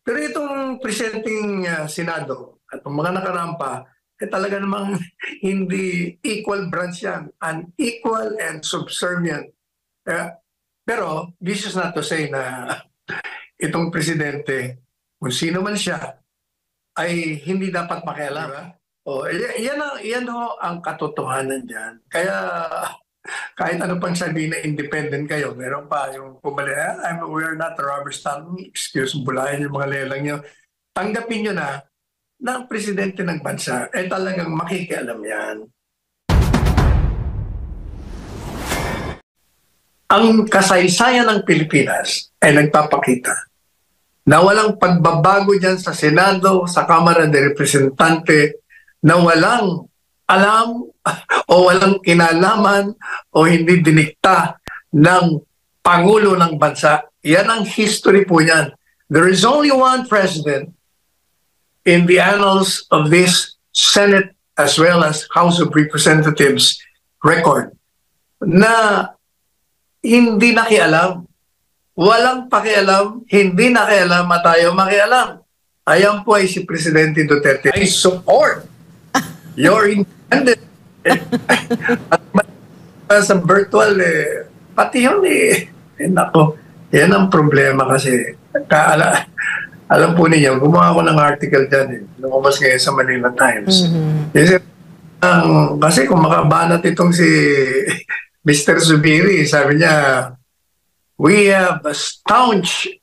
Pero itong presenting Senado at ang mga nakarampa, talaga namang hindi equal branch yan. Unequal and subservient. Eh, pero this is not to say na itong presidente, kung sino man siya, ay hindi dapat makialam. Diba? Yan ho ang katotohanan dyan. Kaya kahit ano pang sabihin na independent kayo, meron pa yung pumali, we're not a rubber stamp, excuse, bulayan yung mga lelang nyo. Tanggapin nyo na ang presidente ng bansa, talagang makikialam yan. Ang kasaysayan ng Pilipinas ay nagpapakita na walang pagbabago dyan sa Senado, sa Kamara de Representante, na walang alam o walang kinalaman o hindi dinikta ng Pangulo ng bansa. Yan ang history po yan. There is only one president in the annals of this Senate as well as House of Representatives record na hindi nakialam. Walang pakialam, hindi nakialam at ayaw makialam. Ayan po ay si Presidente Duterte. I support your independence. At sa virtual, pati yun nako, yan ang problema kasi. Alam po ninyo, gumawa ko ng article dyan. Lumabas ngayon sa Manila Times. Kasi kung makabanat itong si Mr. Zubiri, sabi niya, we have a staunchly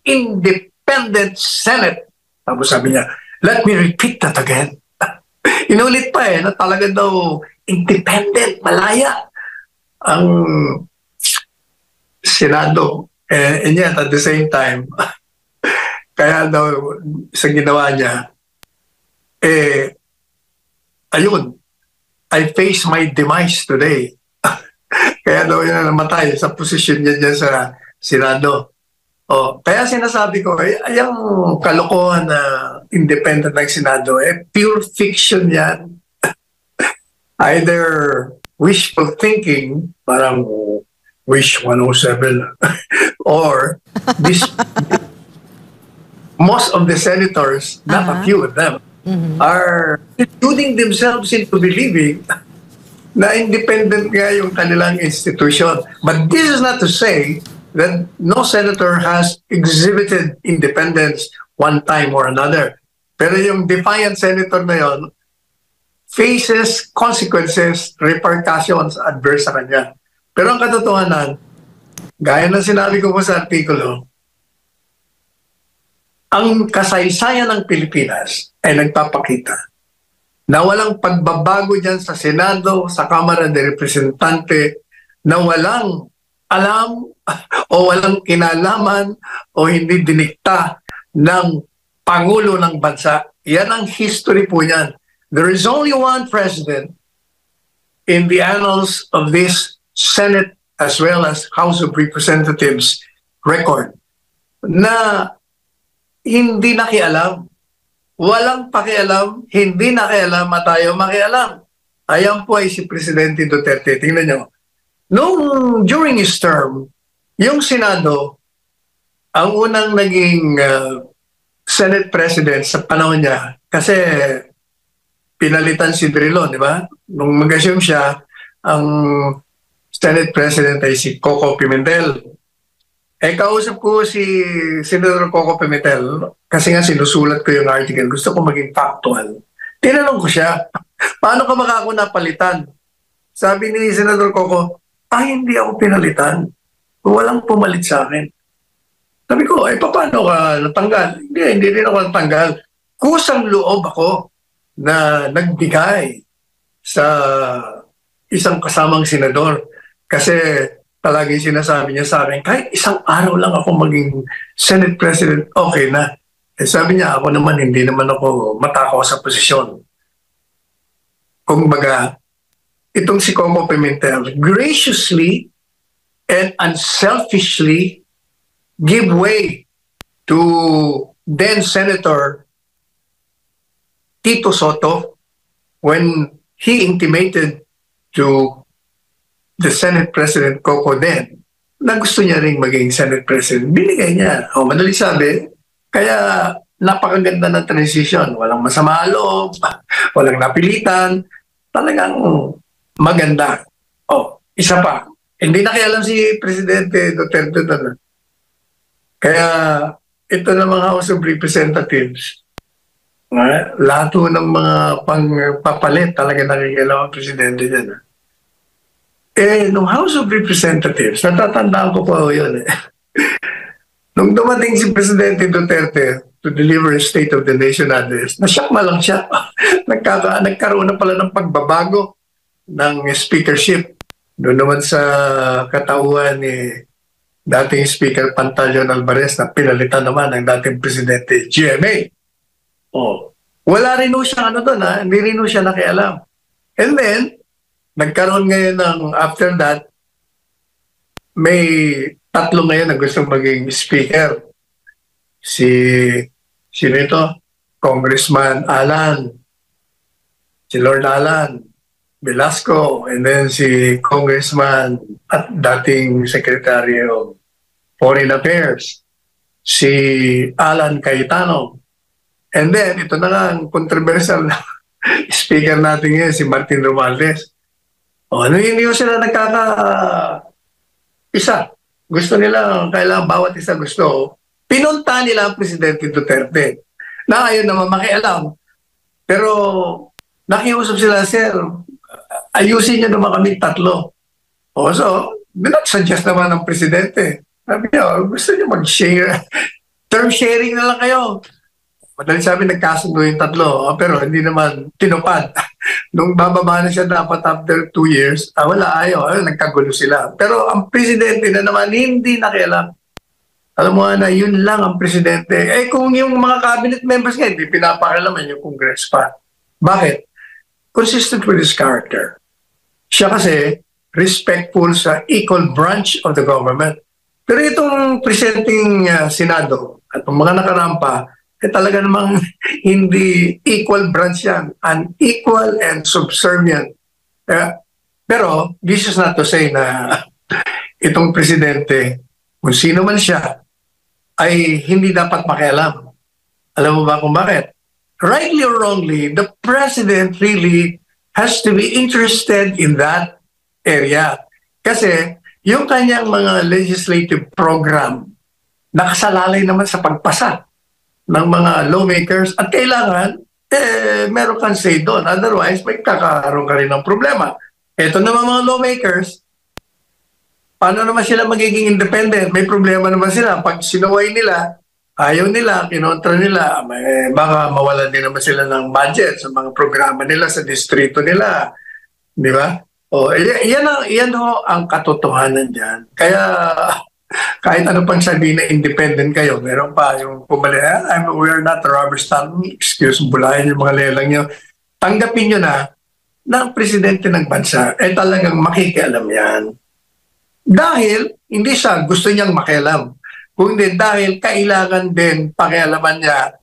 independent Senate. Tapos sabi niya, let me repeat that again. Inulit pa na talaga daw independent, malaya ang Senado. And yet, at the same time, kaya daw sa ginawa niya, ayun, I face my demise today. Kaya daw yun namatay sa posisyon niya dyan sa Senado. Kaya sinasabi ko, yung kalokohan na independent ng Senado, pure fiction yan. Either wishful thinking, parang Wish 107, or this, most of the senators, not a few of them, are including themselves into believing na independent nga yung kanilang institution. But this is not to say that no senator has exhibited independence one time or another. Pero yung defiant senator na yon faces consequences, repercussions adverse sa kanya. Pero ang katotohanan, gaya ng sinabi ko po sa artikulo, ang kasaysayan ng Pilipinas ay nagpapakita na walang pagbabago dyan sa Senado, sa Kamara de Representante, na walang alam o walang kinalaman o hindi dinikta ng Pangulo ng bansa. Yan ang history po yan. There is only one president in the annals of this Senate as well as House of Representatives record na hindi nakialam. Walang pakialam, hindi nakialam at ayaw makialam. Ayan po ay si Presidente Duterte. Tingnan nyo. During his term, yung Senado, ang unang naging Senate President sa panahon niya, kasi pinalitan si Drilon, di ba? Nung mag-assume siya, ang Senate President ay si Coco Pimentel. Kausap ko si Senator Coco Pimentel kasi nga sinusulat ko yung article. Gusto ko maging factual. Tinanong ko siya, paano ka ako napalitan? Sabi ni Senator Coco, hindi ako pinalitan. Walang pumalit sa akin. Sabi ko, paano ka natanggal? Hindi rin ako natanggal. Kusang loob ako na nagbigay sa isang kasamang senador. Kasi palagi sinasabi niya sa akin, kahit isang araw lang ako maging Senate President, okay na. Sabi niya, ako naman, hindi naman ako matakaw sa posisyon. Kung baga, itong si Coco Pimentel, graciously and unselfishly give way to then Senator Tito Soto when he intimated to the Senate President Coco then na gusto niya ring maging Senate President. Binigay niya. O, madali sabi, kaya napakaganda ng transition. Walang masama loob, walang napilitan. Talagang maganda. O, isa pa. Hindi nakialam si Presidente Duterte doon. Kaya ito ng mga House of Representatives, lahat ng mga pangpapalit talaga nakikialam ang Presidente dyan. Nung House of Representatives, natatandaan ko po yun. Nung dumating si Presidente Duterte to deliver a State of the Nation address, nasyak na lang siya. Nagkaroon na pala ng pagbabago ng speakership. Doon naman sa katauhan ni dating Speaker Pantaleon Alvarez na pinalitan naman ng dating Presidente GMA. Oh, wala rin siya doon, hindi rin siya nakialam. And then, nagkaroon ngayon ng after that, may tatlo ngayon na gustong maging speaker. Sino ito? Congressman Alan, si Lord Alan Velasco, and then si Congressman at dating Secretary of Foreign Affairs, si Alan Cayetano. And then, ito na nga ang controversial na speaker natin ngayon, si Martin Romualdez. Hindi sila isa. Gusto nila, kailangan bawat isa gusto. Pinunta nila ang Presidente Duterte na ayaw naman makialam. Pero nakiusap sila, sir, ayusin niyo naman kami tatlo. So, binag-suggest naman ng Presidente. Sabi niya, gusto niyo mag-share. Term sharing na lang kayo. Madali sabi, nagkasundo yung tatlo, pero hindi naman tinupad. Nung bababa na siya dapat after 2 years, wala, ayaw, nagkagulo sila. Pero ang Presidente na naman, hindi nakialam. Alam mo na, yun lang ang Presidente. Kung yung mga cabinet members nga, hindi pinapakialaman yung Congress pa. Bakit? Consistent with his character. Siya kasi respectful sa equal branch of the government. Pero itong presenting Senado at mga nakarampa, talaga namang hindi equal branch yan. Unequal and subservient. Pero this is not to say na itong Presidente, kung sino man siya, ay hindi dapat makialam. Alam mo ba kung bakit? Rightly or wrongly, the President really has to be interested in that area. Kasi yung kanyang mga legislative program, nakasalalay naman sa pagpasa ng mga lawmakers at kailangan, meron kang say doon. Otherwise, may kakaroon ka rin ng problema. Ito naman mga lawmakers, paano naman sila magiging independent? May problema naman sila. Pag sinuway nila, ayaw nila, kinontra nila, baka mawalan din naman sila ng budget sa mga programa nila sa distrito nila. Di ba? Yan ang katotohanan dyan. Kaya kahit ano pang sabihin na independent kayo, meron pa yung pumali, we are not a rubber stamp, excuse, bulayan yung mga lelang nyo. Tanggapin nyo na ang Presidente ng bansa, talagang makikialam yan. Dahil hindi siya gusto niyang makialam. Kundi dahil kailangan din pakialaman niya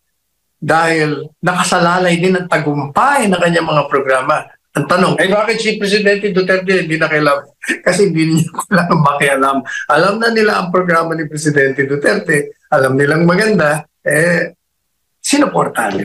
dahil nakasalalay din ang tagumpay ng kanyang mga programa. Ang tanong, bakit si Presidente Duterte hindi nakialam? Kasi hindi niya kailangan makialam. Alam na nila ang programa ni Presidente Duterte, alam nilang maganda, sinuportahan nila.